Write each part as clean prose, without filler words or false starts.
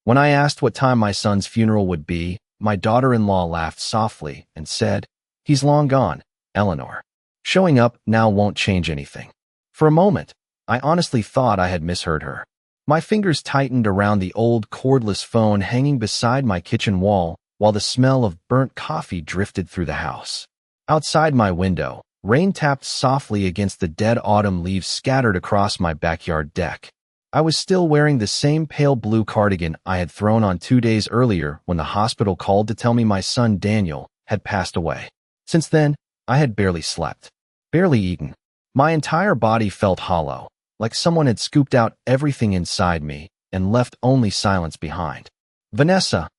When I asked what time my son's funeral would be, my daughter-in-law laughed softly and said, "He's long gone, Eleanor. Showing up now won't change anything." For a moment, I honestly thought I had misheard her. My fingers tightened around the old cordless phone hanging beside my kitchen wall, while the smell of burnt coffee drifted through the house. Outside my window, rain tapped softly against the dead autumn leaves scattered across my backyard deck. I was still wearing the same pale blue cardigan I had thrown on 2 days earlier when the hospital called to tell me my son Daniel had passed away. Since then, I had barely slept, barely eaten. My entire body felt hollow, like someone had scooped out everything inside me and left only silence behind. "Vanessa,"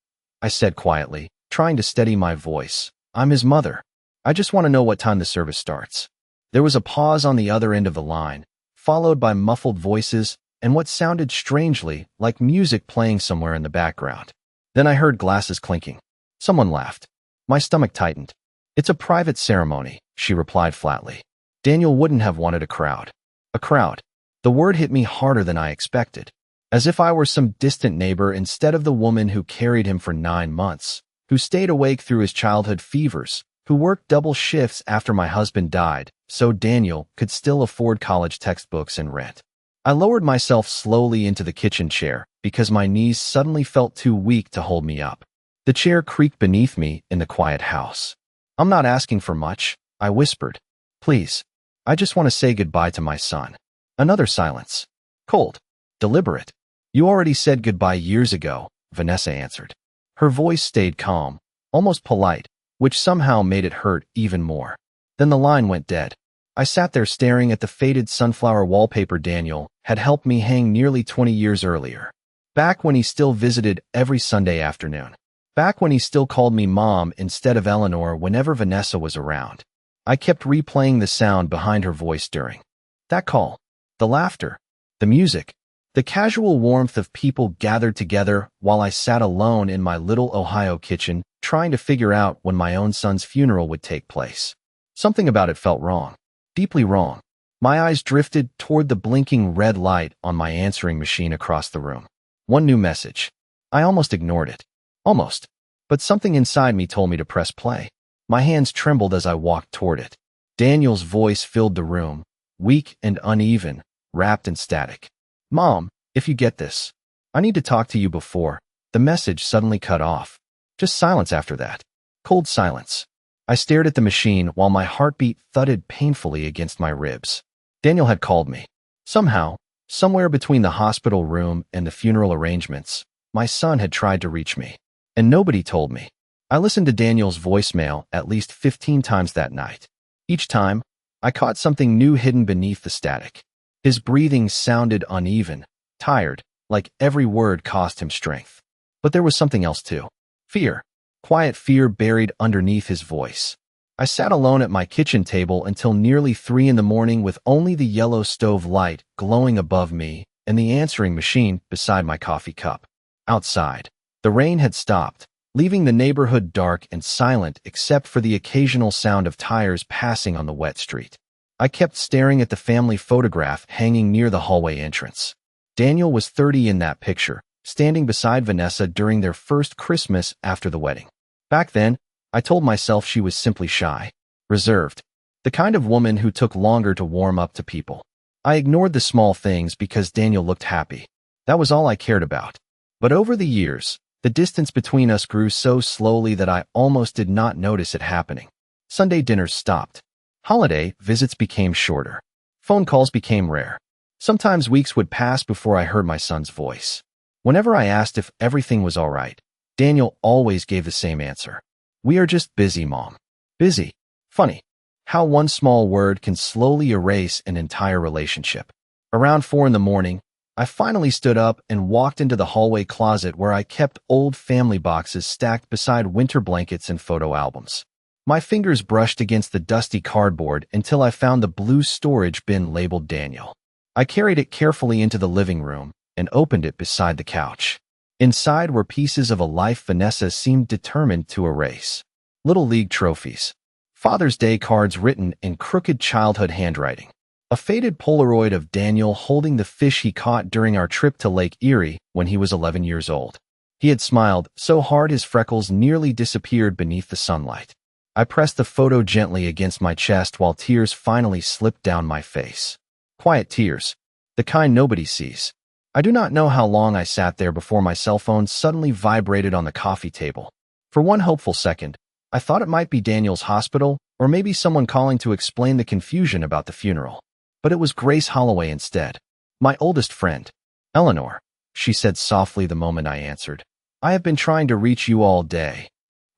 I said quietly, trying to steady my voice. "I'm his mother. I just want to know what time the service starts." There was a pause on the other end of the line, followed by muffled voices and what sounded strangely like music playing somewhere in the background. Then I heard glasses clinking. Someone laughed. My stomach tightened. "It's a private ceremony," she replied flatly. Daniel wouldn't have wanted a crowd. A crowd. The word hit me harder than I expected, as if I were some distant neighbor instead of the woman who carried him for 9 months, who stayed awake through his childhood fevers, who worked double shifts after my husband died, so Daniel could still afford college textbooks and rent. I lowered myself slowly into the kitchen chair because my knees suddenly felt too weak to hold me up. The chair creaked beneath me in the quiet house. "I'm not asking for much," I whispered. "Please, I just want to say goodbye to my son." Another silence. Cold. Deliberate. "You already said goodbye years ago," Vanessa answered. Her voice stayed calm, almost polite, which somehow made it hurt even more. Then the line went dead. I sat there staring at the faded sunflower wallpaper Daniel had helped me hang nearly 20 years earlier. Back when he still visited every Sunday afternoon. Back when he still called me Mom instead of Eleanor whenever Vanessa was around. I kept replaying the sound behind her voice during that call. The laughter. The music. The casual warmth of people gathered together while I sat alone in my little Ohio kitchen, trying to figure out when my own son's funeral would take place. Something about it felt wrong. Deeply wrong. My eyes drifted toward the blinking red light on my answering machine across the room. One new message. I almost ignored it. Almost. But something inside me told me to press play. My hands trembled as I walked toward it. Daniel's voice filled the room, weak and uneven, wrapped in static. "Mom, if you get this, I need to talk to you before." The message suddenly cut off. Just silence after that. Cold silence. I stared at the machine while my heartbeat thudded painfully against my ribs. Daniel had called me. Somehow, somewhere between the hospital room and the funeral arrangements, my son had tried to reach me. And nobody told me. I listened to Daniel's voicemail at least 15 times that night. Each time, I caught something new hidden beneath the static. His breathing sounded uneven, tired, like every word cost him strength. But there was something else too. Fear. Quiet fear buried underneath his voice. I sat alone at my kitchen table until nearly 3 in the morning with only the yellow stove light glowing above me and the answering machine beside my coffee cup. Outside, the rain had stopped, leaving the neighborhood dark and silent except for the occasional sound of tires passing on the wet street. I kept staring at the family photograph hanging near the hallway entrance. Daniel was 30 in that picture, standing beside Vanessa during their first Christmas after the wedding. Back then, I told myself she was simply shy, reserved, the kind of woman who took longer to warm up to people. I ignored the small things because Daniel looked happy. That was all I cared about. But over the years, the distance between us grew so slowly that I almost did not notice it happening. Sunday dinners stopped. Holiday visits became shorter. Phone calls became rare. Sometimes weeks would pass before I heard my son's voice. Whenever I asked if everything was all right, Daniel always gave the same answer. "We are just busy, Mom." Busy. Funny. How one small word can slowly erase an entire relationship. Around 4 in the morning, I finally stood up and walked into the hallway closet where I kept old family boxes stacked beside winter blankets and photo albums. My fingers brushed against the dusty cardboard until I found the blue storage bin labeled Daniel. I carried it carefully into the living room and opened it beside the couch. Inside were pieces of a life Vanessa seemed determined to erase. Little League trophies. Father's Day cards written in crooked childhood handwriting. A faded Polaroid of Daniel holding the fish he caught during our trip to Lake Erie when he was 11 years old. He had smiled so hard his freckles nearly disappeared beneath the sunlight. I pressed the photo gently against my chest while tears finally slipped down my face. Quiet tears, the kind nobody sees. I do not know how long I sat there before my cell phone suddenly vibrated on the coffee table. For one hopeful second, I thought it might be Daniel's hospital or maybe someone calling to explain the confusion about the funeral. But it was Grace Holloway instead. My oldest friend. Eleanor, she said softly the moment I answered. I have been trying to reach you all day.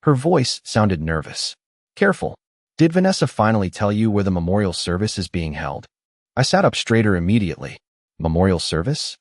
Her voice sounded nervous. Careful. Did Vanessa finally tell you where the memorial service is being held? I sat up straighter immediately. Memorial service?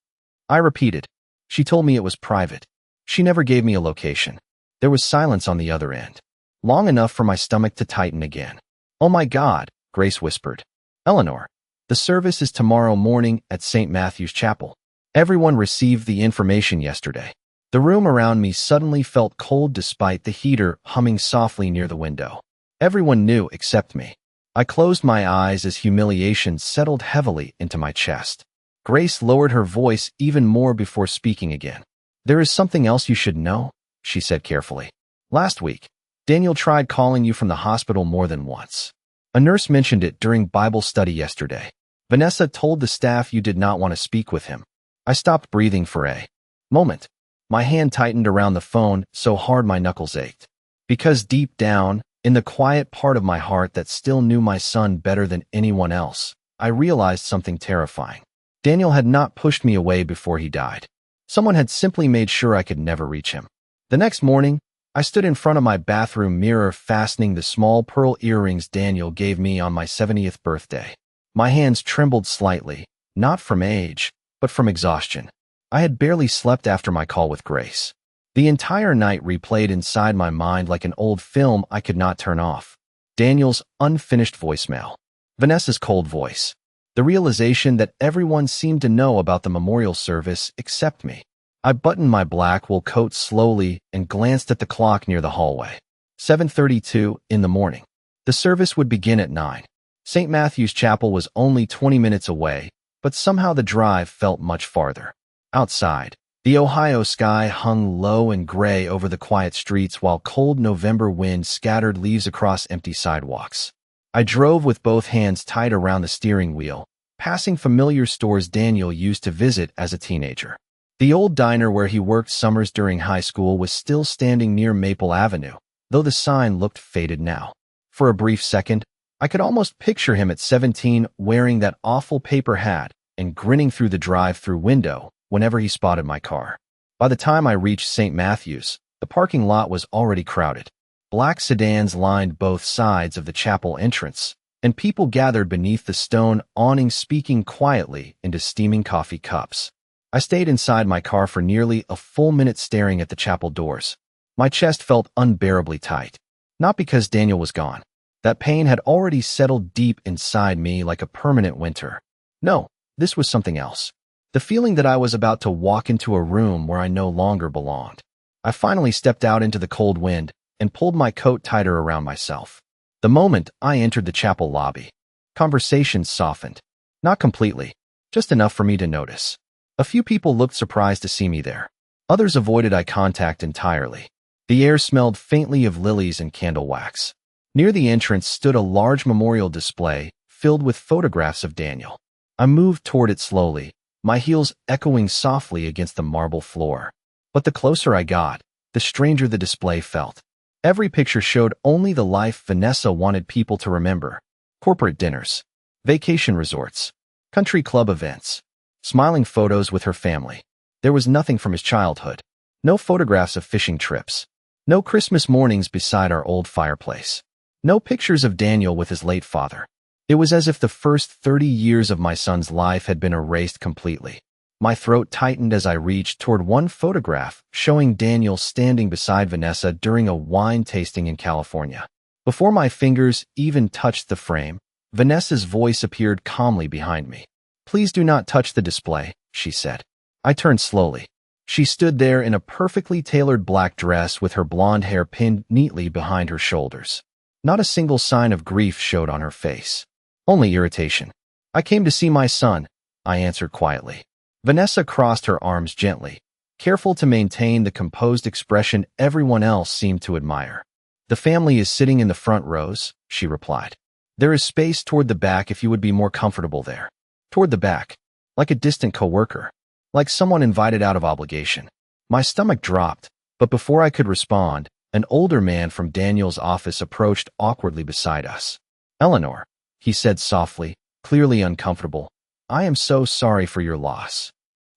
I repeated. She told me it was private. She never gave me a location. There was silence on the other end. Long enough for my stomach to tighten again. Oh my God, Grace whispered. Eleanor, the service is tomorrow morning at St. Matthew's Chapel. Everyone received the information yesterday. The room around me suddenly felt cold despite the heater humming softly near the window. Everyone knew except me. I closed my eyes as humiliation settled heavily into my chest. Grace lowered her voice even more before speaking again. There is something else you should know, she said carefully. Last week, Daniel tried calling you from the hospital more than once. A nurse mentioned it during Bible study yesterday. Vanessa told the staff you did not want to speak with him. I stopped breathing for a moment. My hand tightened around the phone so hard my knuckles ached. Because deep down, in the quiet part of my heart that still knew my son better than anyone else, I realized something terrifying. Daniel had not pushed me away before he died. Someone had simply made sure I could never reach him. The next morning, I stood in front of my bathroom mirror fastening the small pearl earrings Daniel gave me on my 70th birthday. My hands trembled slightly, not from age, but from exhaustion. I had barely slept after my call with Grace. The entire night replayed inside my mind like an old film I could not turn off. Daniel's unfinished voicemail. Vanessa's cold voice. The realization that everyone seemed to know about the memorial service except me. I buttoned my black wool coat slowly and glanced at the clock near the hallway. 7:32 in the morning. The service would begin at 9. St. Matthew's Chapel was only 20 minutes away, but somehow the drive felt much farther. Outside, the Ohio sky hung low and gray over the quiet streets while cold November wind scattered leaves across empty sidewalks. I drove with both hands tied around the steering wheel, passing familiar stores Daniel used to visit as a teenager. The old diner where he worked summers during high school was still standing near Maple Avenue, though the sign looked faded now. For a brief second, I could almost picture him at 17 wearing that awful paper hat and grinning through the drive-through window whenever he spotted my car. By the time I reached St. Matthew's, the parking lot was already crowded. Black sedans lined both sides of the chapel entrance, and people gathered beneath the stone awning speaking quietly into steaming coffee cups. I stayed inside my car for nearly a full minute staring at the chapel doors. My chest felt unbearably tight. Not because Daniel was gone. That pain had already settled deep inside me like a permanent winter. No, this was something else. The feeling that I was about to walk into a room where I no longer belonged. I finally stepped out into the cold wind and pulled my coat tighter around myself. The moment I entered the chapel lobby, conversations softened. Not completely, just enough for me to notice. A few people looked surprised to see me there. Others avoided eye contact entirely. The air smelled faintly of lilies and candle wax. Near the entrance stood a large memorial display filled with photographs of Daniel. I moved toward it slowly, my heels echoing softly against the marble floor. But the closer I got, the stranger the display felt. Every picture showed only the life Vanessa wanted people to remember. Corporate dinners, vacation resorts, country club events, smiling photos with her family. There was nothing from his childhood. No photographs of fishing trips. No Christmas mornings beside our old fireplace. No pictures of Daniel with his late father. It was as if the first 30 years of my son's life had been erased completely. My throat tightened as I reached toward one photograph showing Daniel standing beside Vanessa during a wine tasting in California. Before my fingers even touched the frame, Vanessa's voice appeared calmly behind me. "Please do not touch the display," she said. I turned slowly. She stood there in a perfectly tailored black dress with her blonde hair pinned neatly behind her shoulders. Not a single sign of grief showed on her face. Only irritation. "I came to see my son," I answered quietly. Vanessa crossed her arms gently. careful to maintain the composed expression everyone else seemed to admire. "The family is sitting in the front rows," she replied. "There is space toward the back if you would be more comfortable there." Toward the back, like a distant coworker, like someone invited out of obligation. My stomach dropped, but before I could respond, an older man from Daniel's office approached awkwardly beside us. "Eleanor," he said softly, clearly uncomfortable, "I am so sorry for your loss."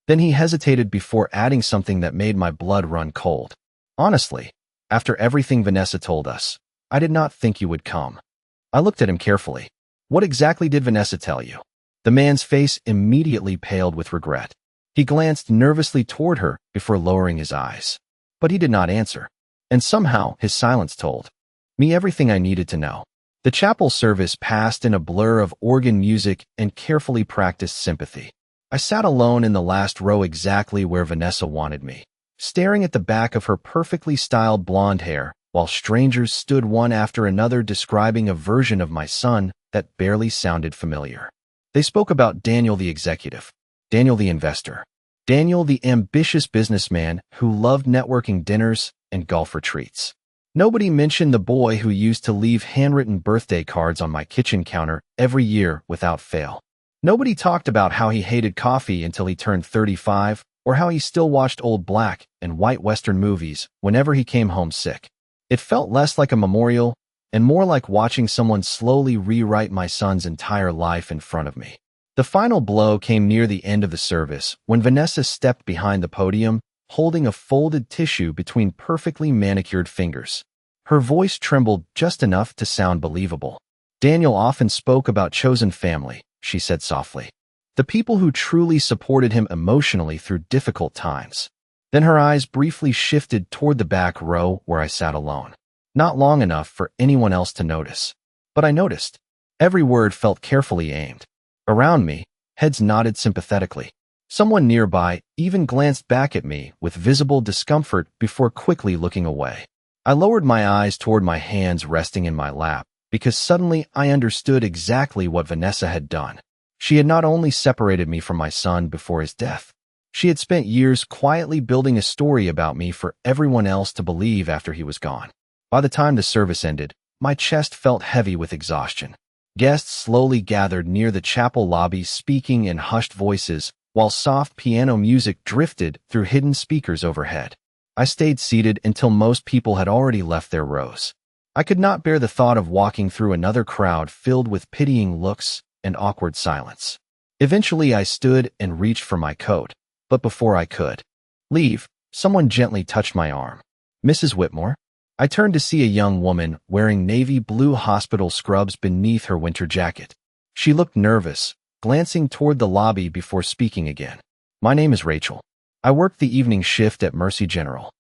Then he hesitated before adding something that made my blood run cold. "Honestly, after everything Vanessa told us, I did not think you would come." I looked at him carefully. "What exactly did Vanessa tell you?" The man's face immediately paled with regret. He glanced nervously toward her before lowering his eyes. But he did not answer, and somehow his silence told me everything I needed to know. The chapel service passed in a blur of organ music and carefully practiced sympathy. I sat alone in the last row exactly where Vanessa wanted me, staring at the back of her perfectly styled blonde hair, while strangers stood one after another describing a version of my son that barely sounded familiar. They spoke about Daniel the executive, Daniel the investor, Daniel the ambitious businessman who loved networking dinners and golf retreats. Nobody mentioned the boy who used to leave handwritten birthday cards on my kitchen counter every year without fail. Nobody talked about how he hated coffee until he turned 35, or how he still watched old black and white Western movies whenever he came home sick. It felt less like a memorial and more like watching someone slowly rewrite my son's entire life in front of me. The final blow came near the end of the service when Vanessa stepped behind the podium, holding a folded tissue between perfectly manicured fingers. Her voice trembled just enough to sound believable. "Daniel often spoke about chosen family," she said softly. "The people who truly supported him emotionally through difficult times." Then her eyes briefly shifted toward the back row where I sat alone. Not long enough for anyone else to notice. But I noticed. Every word felt carefully aimed. Around me, heads nodded sympathetically. Someone nearby even glanced back at me with visible discomfort before quickly looking away. I lowered my eyes toward my hands resting in my lap, because suddenly I understood exactly what Vanessa had done. She had not only separated me from my son before his death, she had spent years quietly building a story about me for everyone else to believe after he was gone. By the time the service ended, my chest felt heavy with exhaustion. Guests slowly gathered near the chapel lobby speaking in hushed voices, while soft piano music drifted through hidden speakers overhead. I stayed seated until most people had already left their rows. I could not bear the thought of walking through another crowd filled with pitying looks and awkward silence. Eventually I stood and reached for my coat, but before I could leave, someone gently touched my arm. "Mrs. Whitmore?" I turned to see a young woman wearing navy blue hospital scrubs beneath her winter jacket. She looked nervous, glancing toward the lobby before speaking again. "My name is Rachel. I worked the evening shift at Mercy General."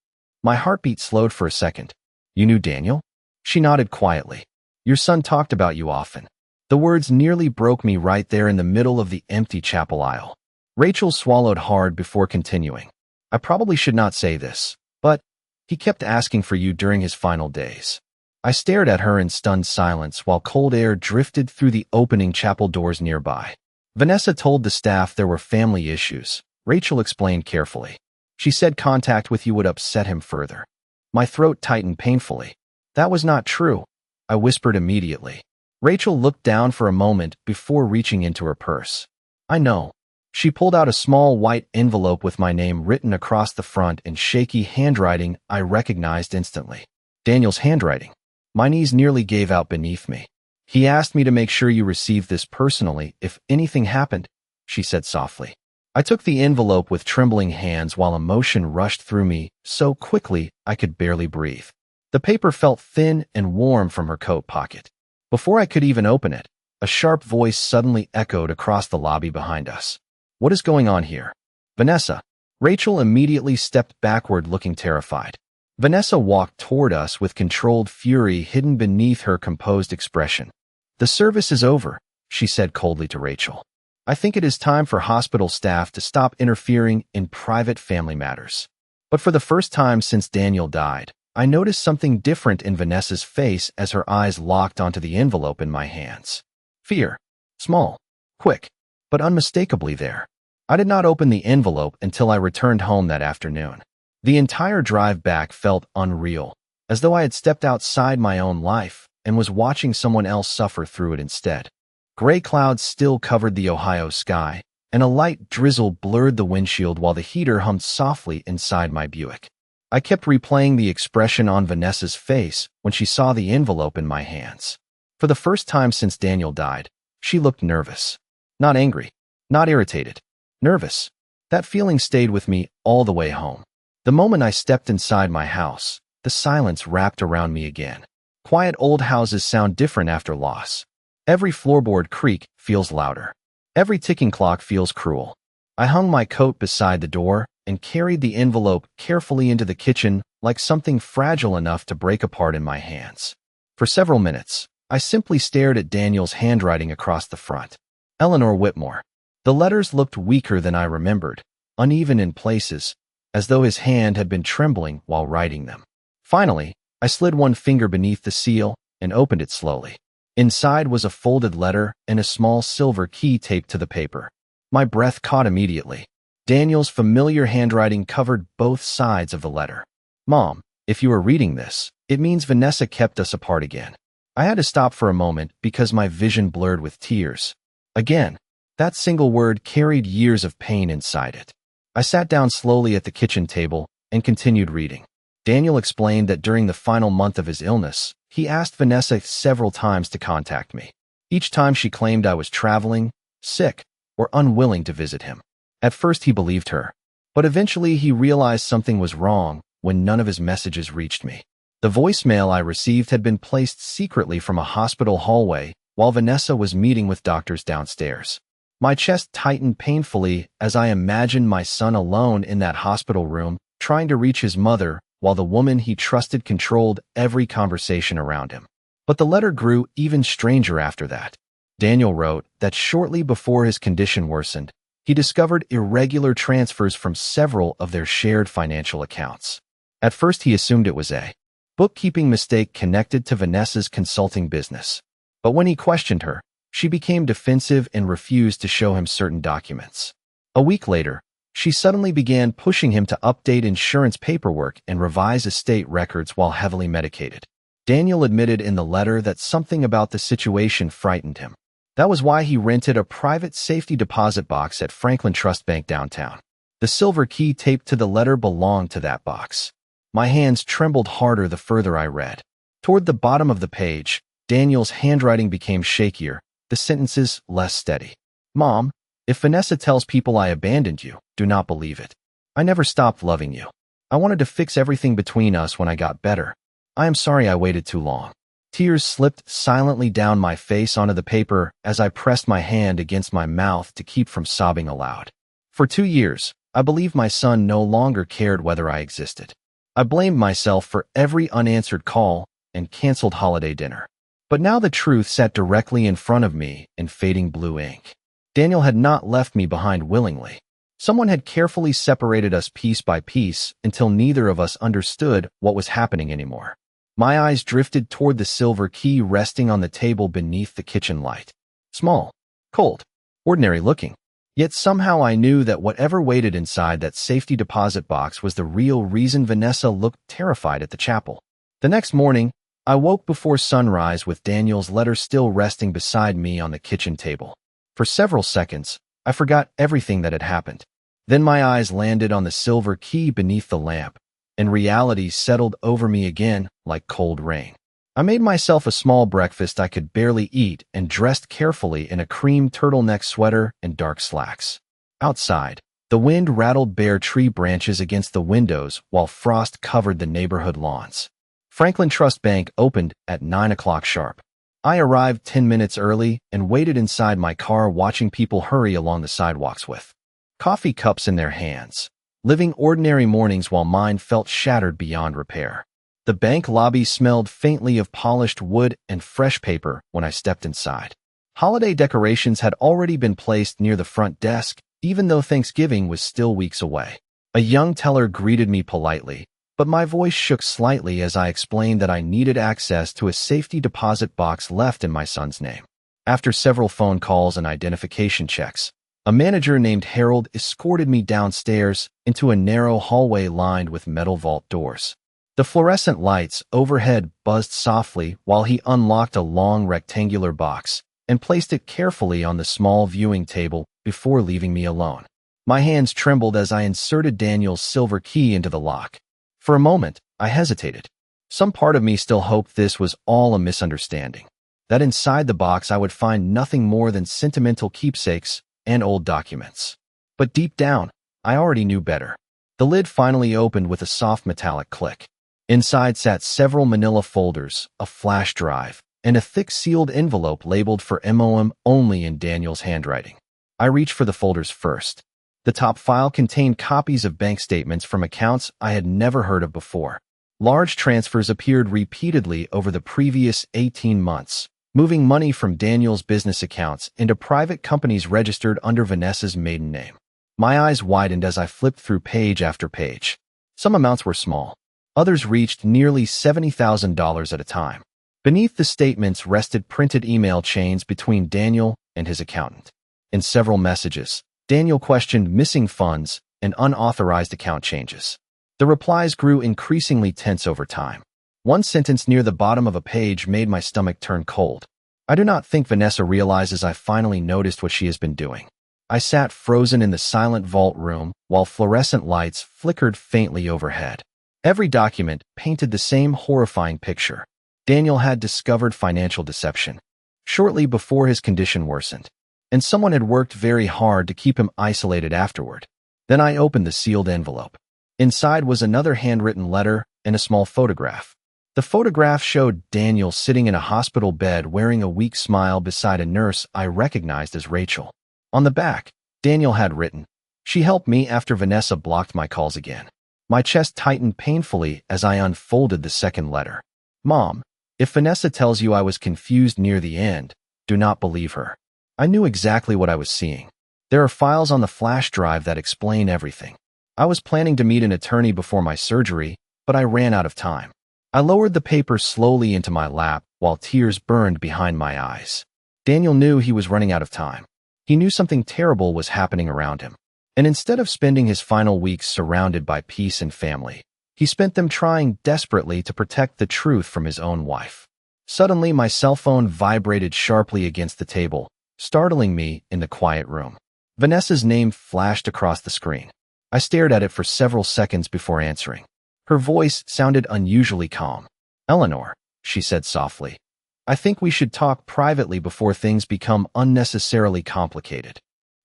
My heartbeat slowed for a second. "You knew Daniel?" She nodded quietly. "Your son talked about you often." The words nearly broke me right there in the middle of the empty chapel aisle. Rachel swallowed hard before continuing. "I probably should not say this, but he kept asking for you during his final days." I stared at her in stunned silence while cold air drifted through the opening chapel doors nearby. "Vanessa told the staff there were family issues," Rachel explained carefully. "She said contact with you would upset him further." My throat tightened painfully. "That was not true," I whispered immediately. Rachel looked down for a moment before reaching into her purse. "I know." She pulled out a small white envelope with my name written across the front in shaky handwriting I recognized instantly. Daniel's handwriting. My knees nearly gave out beneath me. "He asked me to make sure you received this personally if anything happened," she said softly. I took the envelope with trembling hands while emotion rushed through me so quickly I could barely breathe. The paper felt thin and warm from her coat pocket. Before I could even open it, a sharp voice suddenly echoed across the lobby behind us. "What is going on here?" "Vanessa." Rachel immediately stepped backward looking terrified. Vanessa walked toward us with controlled fury hidden beneath her composed expression. "The service is over," she said coldly to Rachel. "I think it is time for hospital staff to stop interfering in private family matters." But for the first time since Daniel died, I noticed something different in Vanessa's face as her eyes locked onto the envelope in my hands. Fear. Small. Quick. But unmistakably there. I did not open the envelope until I returned home that afternoon. The entire drive back felt unreal, as though I had stepped outside my own life and was watching someone else suffer through it instead. Gray clouds still covered the Ohio sky, and a light drizzle blurred the windshield while the heater hummed softly inside my Buick. I kept replaying the expression on Vanessa's face when she saw the envelope in my hands. For the first time since Daniel died, she looked nervous. Not angry, not irritated, nervous. That feeling stayed with me all the way home. The moment I stepped inside my house, the silence wrapped around me again. Quiet old houses sound different after loss. Every floorboard creak feels louder. Every ticking clock feels cruel. I hung my coat beside the door and carried the envelope carefully into the kitchen like something fragile enough to break apart in my hands. For several minutes, I simply stared at Daniel's handwriting across the front. Eleanor Whitmore. The letters looked weaker than I remembered, uneven in places, as though his hand had been trembling while writing them. Finally, I slid one finger beneath the seal and opened it slowly. Inside was a folded letter and a small silver key taped to the paper. My breath caught immediately. Daniel's familiar handwriting covered both sides of the letter. Mom, if you are reading this, it means Vanessa kept us apart again. I had to stop for a moment because my vision blurred with tears. Again, that single word carried years of pain inside it. I sat down slowly at the kitchen table and continued reading. Daniel explained that during the final month of his illness, he asked Vanessa several times to contact me. Each time she claimed I was traveling, sick, or unwilling to visit him. At first he believed her, but eventually he realized something was wrong when none of his messages reached me. The voicemail I received had been placed secretly from a hospital hallway while Vanessa was meeting with doctors downstairs. My chest tightened painfully as I imagined my son alone in that hospital room, trying to reach his mother while the woman he trusted controlled every conversation around him. But the letter grew even stranger after that. Daniel wrote that shortly before his condition worsened, he discovered irregular transfers from several of their shared financial accounts. At first he assumed it was a bookkeeping mistake connected to Vanessa's consulting business. But when he questioned her, she became defensive and refused to show him certain documents. A week later, she suddenly began pushing him to update insurance paperwork and revise estate records while heavily medicated. Daniel admitted in the letter that something about the situation frightened him. That was why he rented a private safety deposit box at Franklin Trust Bank downtown. The silver key taped to the letter belonged to that box. My hands trembled harder the further I read. Toward the bottom of the page, Daniel's handwriting became shakier, the sentences less steady. Mom, if Vanessa tells people I abandoned you, do not believe it. I never stopped loving you. I wanted to fix everything between us when I got better. I am sorry I waited too long. Tears slipped silently down my face onto the paper as I pressed my hand against my mouth to keep from sobbing aloud. For 2 years, I believed my son no longer cared whether I existed. I blamed myself for every unanswered call and canceled holiday dinner. But now the truth sat directly in front of me in fading blue ink. Daniel had not left me behind willingly. Someone had carefully separated us piece by piece until neither of us understood what was happening anymore. My eyes drifted toward the silver key resting on the table beneath the kitchen light. Small, cold, ordinary looking. Yet somehow I knew that whatever waited inside that safety deposit box was the real reason Vanessa looked terrified at the chapel. The next morning, I woke before sunrise with Daniel's letter still resting beside me on the kitchen table. For several seconds, I forgot everything that had happened. Then my eyes landed on the silver key beneath the lamp, and reality settled over me again like cold rain. I made myself a small breakfast I could barely eat and dressed carefully in a cream turtleneck sweater and dark slacks. Outside, the wind rattled bare tree branches against the windows while frost covered the neighborhood lawns. Franklin Trust Bank opened at 9 o'clock sharp. I arrived 10 minutes early and waited inside my car watching people hurry along the sidewalks with coffee cups in their hands, living ordinary mornings while mine felt shattered beyond repair. The bank lobby smelled faintly of polished wood and fresh paper when I stepped inside. Holiday decorations had already been placed near the front desk, even though Thanksgiving was still weeks away. A young teller greeted me politely, but my voice shook slightly as I explained that I needed access to a safety deposit box left in my son's name. After several phone calls and identification checks, A manager named Harold escorted me downstairs into a narrow hallway lined with metal vault doors. The fluorescent lights overhead buzzed softly while he unlocked a long rectangular box and placed it carefully on the small viewing table before leaving me alone. My hands trembled as I inserted Daniel's silver key into the lock. For a moment, I hesitated. Some part of me still hoped this was all a misunderstanding, that inside the box I would find nothing more than sentimental keepsakes and old documents. But deep down, I already knew better. The lid finally opened with a soft metallic click. Inside sat several manila folders, a flash drive, and a thick sealed envelope labeled for MOM only in Daniel's handwriting. I reached for the folders first. The top file contained copies of bank statements from accounts I had never heard of before. Large transfers appeared repeatedly over the previous 18 months, moving money from Daniel's business accounts into private companies registered under Vanessa's maiden name. My eyes widened as I flipped through page after page. Some amounts were small. Others reached nearly $70,000 at a time. Beneath the statements rested printed email chains between Daniel and his accountant. In several messages, Daniel questioned missing funds and unauthorized account changes. The replies grew increasingly tense over time. One sentence near the bottom of a page made my stomach turn cold. I do not think Vanessa realizes I finally noticed what she has been doing. I sat frozen in the silent vault room while fluorescent lights flickered faintly overhead. Every document painted the same horrifying picture. Daniel had discovered financial deception shortly before his condition worsened, and someone had worked very hard to keep him isolated afterward. Then I opened the sealed envelope. Inside was another handwritten letter and a small photograph. The photograph showed Daniel sitting in a hospital bed wearing a weak smile beside a nurse I recognized as Rachel. On the back, Daniel had written, "She helped me after Vanessa blocked my calls again." My chest tightened painfully as I unfolded the second letter. "Mom, if Vanessa tells you I was confused near the end, do not believe her." I knew exactly what I was seeing. There are files on the flash drive that explain everything. I was planning to meet an attorney before my surgery, but I ran out of time. I lowered the paper slowly into my lap while tears burned behind my eyes. Daniel knew he was running out of time. He knew something terrible was happening around him. And instead of spending his final weeks surrounded by peace and family, he spent them trying desperately to protect the truth from his own wife. Suddenly, my cell phone vibrated sharply against the table, startling me in the quiet room. Vanessa's name flashed across the screen. I stared at it for several seconds before answering. Her voice sounded unusually calm. "Eleanor," she said softly, "I think we should talk privately before things become unnecessarily complicated."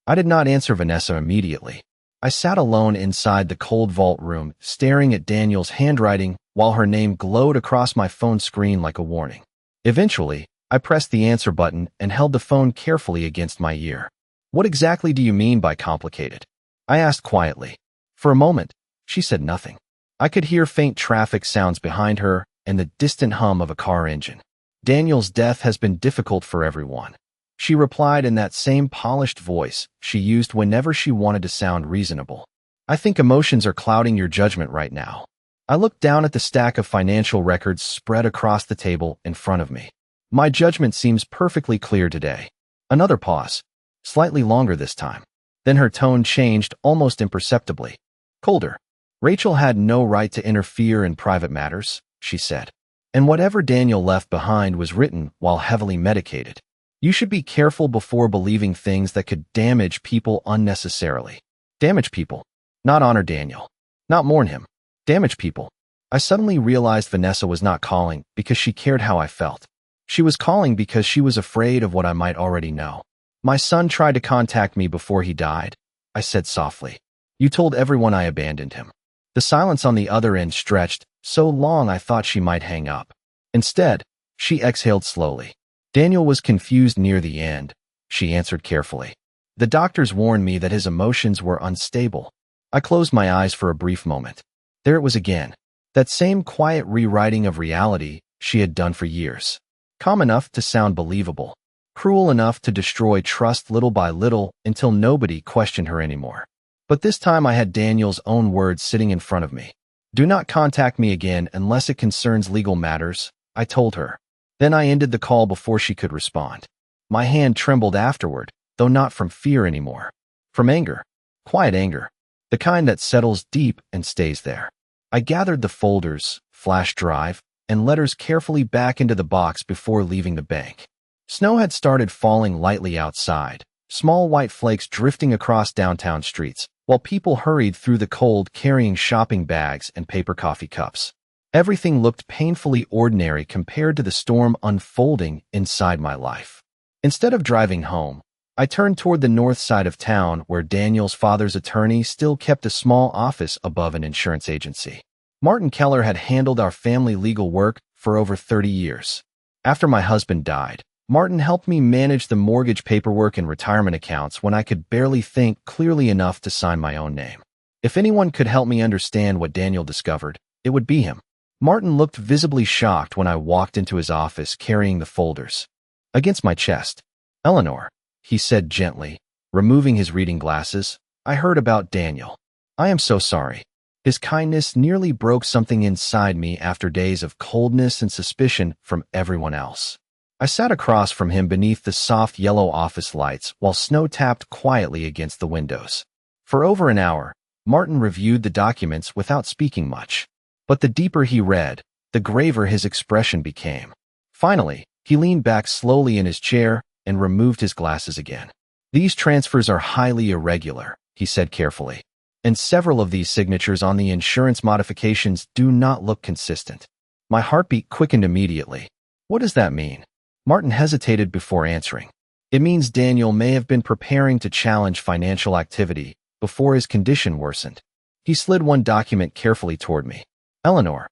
I did not answer Vanessa immediately. I sat alone inside the cold vault room, staring at Daniel's handwriting while her name glowed across my phone screen like a warning. Eventually, I pressed the answer button and held the phone carefully against my ear. "What exactly do you mean by complicated?" I asked quietly. For a moment, she said nothing. I could hear faint traffic sounds behind her and the distant hum of a car engine. "Daniel's death has been difficult for everyone," she replied in that same polished voice she used whenever she wanted to sound reasonable. "I think emotions are clouding your judgment right now." I looked down at the stack of financial records spread across the table in front of me. "My judgment seems perfectly clear today." Another pause, slightly longer this time. Then her tone changed almost imperceptibly. Colder. "Rachel had no right to interfere in private matters," she said. "And whatever Daniel left behind was written while heavily medicated. You should be careful before believing things that could damage people unnecessarily." Damage people. Not honor Daniel. Not mourn him. Damage people. I suddenly realized Vanessa was not calling because she cared how I felt. She was calling because she was afraid of what I might already know. "My son tried to contact me before he died," I said softly. "You told everyone I abandoned him." The silence on the other end stretched so long I thought she might hang up. Instead, she exhaled slowly. "Daniel was confused near the end," she answered carefully. "The doctors warned me that his emotions were unstable." I closed my eyes for a brief moment. There it was again. That same quiet rewriting of reality she had done for years. Calm enough to sound believable. Cruel enough to destroy trust little by little until nobody questioned her anymore. But this time I had Daniel's own words sitting in front of me. "Do not contact me again unless it concerns legal matters," I told her. Then I ended the call before she could respond. My hand trembled afterward, though not from fear anymore. From anger. Quiet anger. The kind that settles deep and stays there. I gathered the folders, flash drive, and letters carefully back into the box before leaving the bank. Snow had started falling lightly outside, small white flakes drifting across downtown streets, while people hurried through the cold carrying shopping bags and paper coffee cups. Everything looked painfully ordinary compared to the storm unfolding inside my life. Instead of driving home, I turned toward the north side of town where Daniel's father's attorney still kept a small office above an insurance agency. Martin Keller had handled our family legal work for over 30 years. After my husband died, Martin helped me manage the mortgage paperwork and retirement accounts when I could barely think clearly enough to sign my own name. If anyone could help me understand what Daniel discovered, it would be him. Martin looked visibly shocked when I walked into his office carrying the folders. Against my chest. "Eleanor," he said gently, removing his reading glasses, "I heard about Daniel. I am so sorry." His kindness nearly broke something inside me after days of coldness and suspicion from everyone else. I sat across from him beneath the soft yellow office lights while snow tapped quietly against the windows. For over an hour, Martin reviewed the documents without speaking much. But the deeper he read, the graver his expression became. Finally, he leaned back slowly in his chair and removed his glasses again. "These transfers are highly irregular," he said carefully, "and several of these signatures on the insurance modifications do not look consistent." My heartbeat quickened immediately. "What does that mean?" Martin hesitated before answering. "It means Daniel may have been preparing to challenge financial activity before his condition worsened." He slid one document carefully toward me. "Eleanor,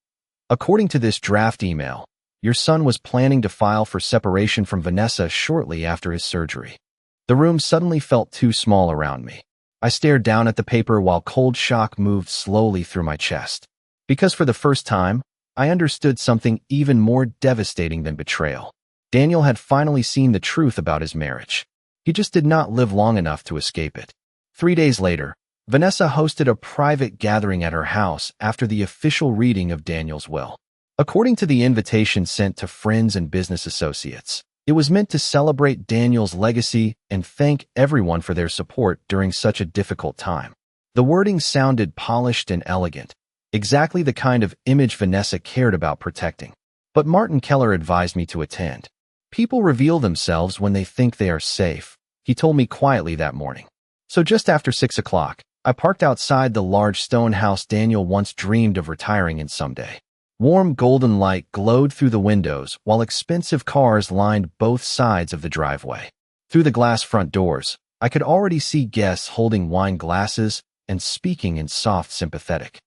according to this draft email, your son was planning to file for separation from Vanessa shortly after his surgery." The room suddenly felt too small around me. I stared down at the paper while cold shock moved slowly through my chest. Because for the first time, I understood something even more devastating than betrayal. Daniel had finally seen the truth about his marriage. He just did not live long enough to escape it. 3 days later, Vanessa hosted a private gathering at her house after the official reading of Daniel's will. According to the invitation sent to friends and business associates, it was meant to celebrate Daniel's legacy and thank everyone for their support during such a difficult time. The wording sounded polished and elegant, exactly the kind of image Vanessa cared about protecting. But Martin Keller advised me to attend. "People reveal themselves when they think they are safe," he told me quietly that morning. So just after 6 o'clock, I parked outside the large stone house Daniel once dreamed of retiring in someday. Warm golden light glowed through the windows while expensive cars lined both sides of the driveway. Through the glass front doors, I could already see guests holding wine glasses and speaking in soft, sympathetic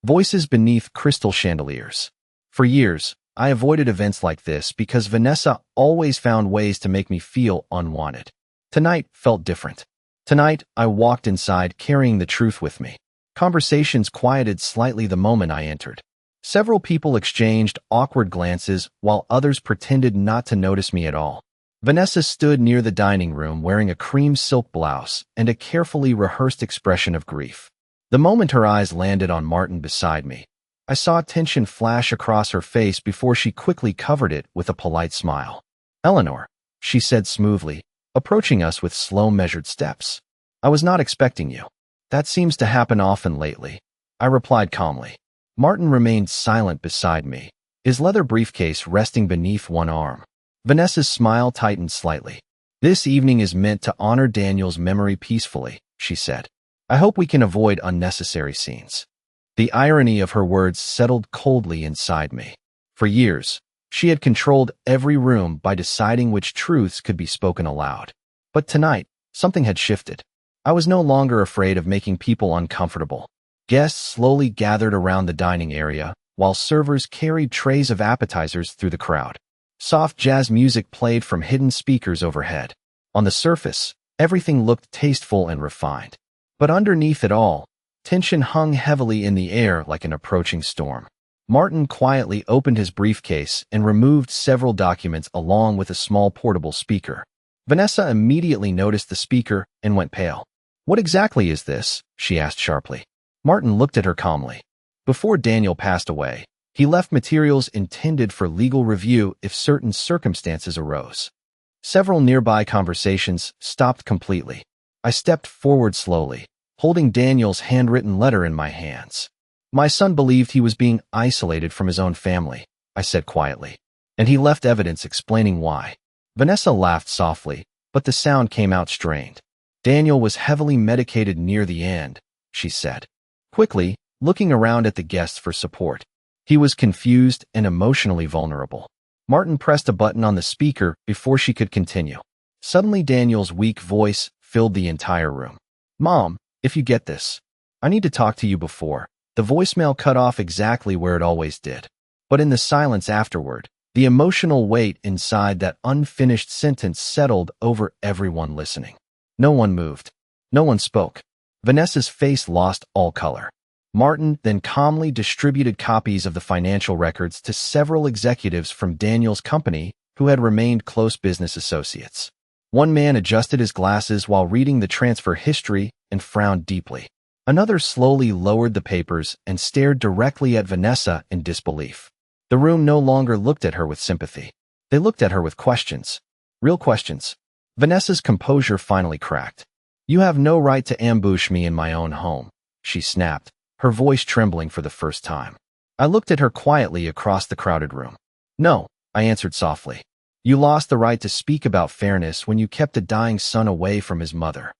voices beneath crystal chandeliers. For years, I avoided events like this because Vanessa always found ways to make me feel unwanted. Tonight felt different. Tonight, I walked inside carrying the truth with me. Conversations quieted slightly the moment I entered. Several people exchanged awkward glances while others pretended not to notice me at all. Vanessa stood near the dining room wearing a cream silk blouse and a carefully rehearsed expression of grief. The moment her eyes landed on Martin beside me, I saw tension flash across her face before she quickly covered it with a polite smile. "Eleanor," she said smoothly, approaching us with slow, measured steps. "I was not expecting you." "That seems to happen often lately," I replied calmly. Martin remained silent beside me, his leather briefcase resting beneath one arm. Vanessa's smile tightened slightly. "This evening is meant to honor Daniel's memory peacefully," she said. "I hope we can avoid unnecessary scenes." The irony of her words settled coldly inside me. For years, she had controlled every room by deciding which truths could be spoken aloud. But tonight, something had shifted. I was no longer afraid of making people uncomfortable. Guests slowly gathered around the dining area, while servers carried trays of appetizers through the crowd. Soft jazz music played from hidden speakers overhead. On the surface, everything looked tasteful and refined. But underneath it all, tension hung heavily in the air like an approaching storm. Martin quietly opened his briefcase and removed several documents along with a small portable speaker. Vanessa immediately noticed the speaker and went pale. "What exactly is this?" she asked sharply. Martin looked at her calmly. "Before Daniel passed away, he left materials intended for legal review if certain circumstances arose." Several nearby conversations stopped completely. I stepped forward slowly, holding Daniel's handwritten letter in my hands. My son believed he was being isolated from his own family, I said quietly, and he left evidence explaining why. Vanessa laughed softly, but the sound came out strained. Daniel was heavily medicated near the end, she said, quickly, looking around at the guests for support. He was confused and emotionally vulnerable. Martin pressed a button on the speaker before she could continue. Suddenly, Daniel's weak voice filled the entire room. Mom, if you get this, I need to talk to you before. The voicemail cut off exactly where it always did. But in the silence afterward, the emotional weight inside that unfinished sentence settled over everyone listening. No one moved. No one spoke. Vanessa's face lost all color. Martin then calmly distributed copies of the financial records to several executives from Daniel's company who had remained close business associates. One man adjusted his glasses while reading the transfer history and frowned deeply. Another slowly lowered the papers and stared directly at Vanessa in disbelief. The room no longer looked at her with sympathy. They looked at her with questions. Real questions. Vanessa's composure finally cracked. You have no right to ambush me in my own home, she snapped, her voice trembling for the first time. I looked at her quietly across the crowded room. No, I answered softly. You lost the right to speak about fairness when you kept a dying son away from his mother.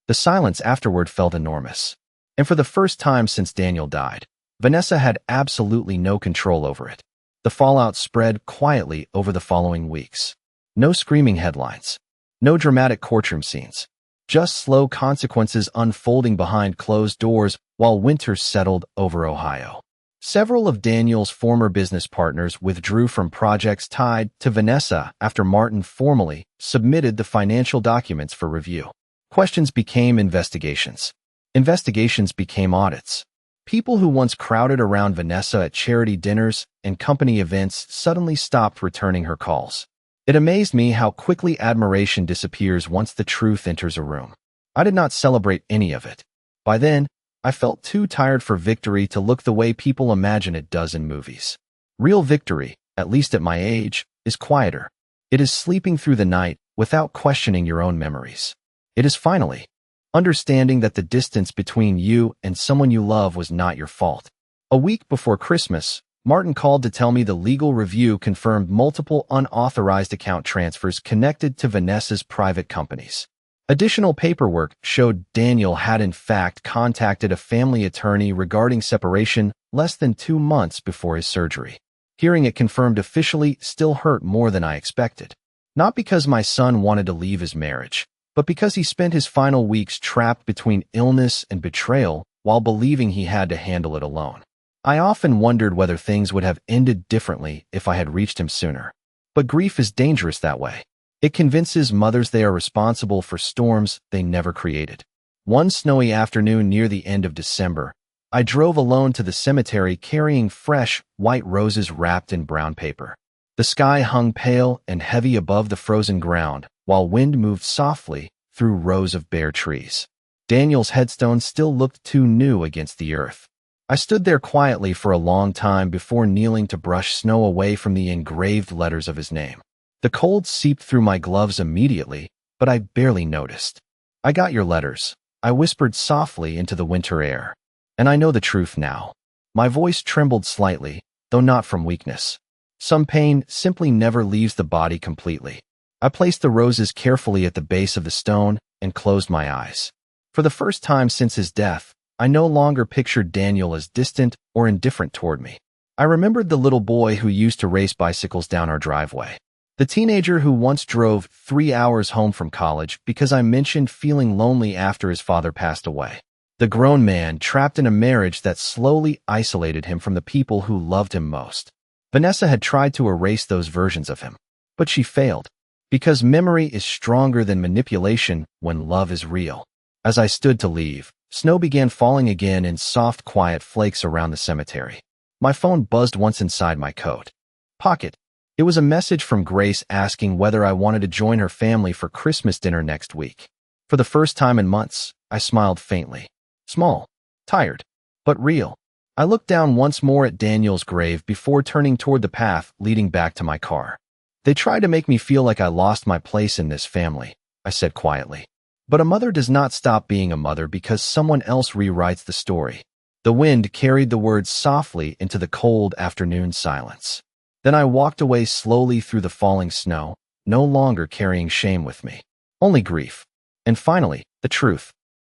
The silence afterward felt enormous. And for the first time since Daniel died, Vanessa had absolutely no control over it. The fallout spread quietly over the following weeks. No screaming headlines. No dramatic courtroom scenes. Just slow consequences unfolding behind closed doors while winter settled over Ohio. Several of Daniel's former business partners withdrew from projects tied to Vanessa after Martin formally submitted the financial documents for review. Questions became investigations. Investigations became audits. People who once crowded around Vanessa at charity dinners and company events suddenly stopped returning her calls. It amazed me how quickly admiration disappears once the truth enters a room. I did not celebrate any of it. By then, I felt too tired for victory to look the way people imagine it does in movies. Real victory, at least at my age, is quieter. It is sleeping through the night without questioning your own memories. It is finally understanding that the distance between you and someone you love was not your fault. A week before Christmas, Martin called to tell me the legal review confirmed multiple unauthorized account transfers connected to Vanessa's private companies. Additional paperwork showed Daniel had in fact contacted a family attorney regarding separation less than 2 months before his surgery. Hearing it confirmed officially still hurt more than I expected. Not because my son wanted to leave his marriage, but because he spent his final weeks trapped between illness and betrayal while believing he had to handle it alone. I often wondered whether things would have ended differently if I had reached him sooner. But grief is dangerous that way. It convinces mothers they are responsible for storms they never created. One snowy afternoon near the end of December, I drove alone to the cemetery carrying fresh, white roses wrapped in brown paper. The sky hung pale and heavy above the frozen ground, while wind moved softly through rows of bare trees. Daniel's headstone still looked too new against the earth. I stood there quietly for a long time before kneeling to brush snow away from the engraved letters of his name. The cold seeped through my gloves immediately, but I barely noticed. I got your letters, I whispered softly into the winter air. And I know the truth now. My voice trembled slightly, though not from weakness. Some pain simply never leaves the body completely. I placed the roses carefully at the base of the stone and closed my eyes. For the first time since his death, I no longer pictured Daniel as distant or indifferent toward me. I remembered the little boy who used to race bicycles down our driveway. The teenager who once drove 3 hours home from college because I mentioned feeling lonely after his father passed away. The grown man trapped in a marriage that slowly isolated him from the people who loved him most. Vanessa had tried to erase those versions of him, but she failed. Because memory is stronger than manipulation when love is real. As I stood to leave, snow began falling again in soft, quiet flakes around the cemetery. My phone buzzed once inside my coat pocket. It was a message from Grace asking whether I wanted to join her family for Christmas dinner next week. For the first time in months, I smiled faintly. Small, tired, but real. I looked down once more at Daniel's grave before turning toward the path leading back to my car. They tried to make me feel like I lost my place in this family, I said quietly. But a mother does not stop being a mother because someone else rewrites the story. The wind carried the words softly into the cold afternoon silence. Then I walked away slowly through the falling snow, no longer carrying shame with me, only grief. And finally, the truth.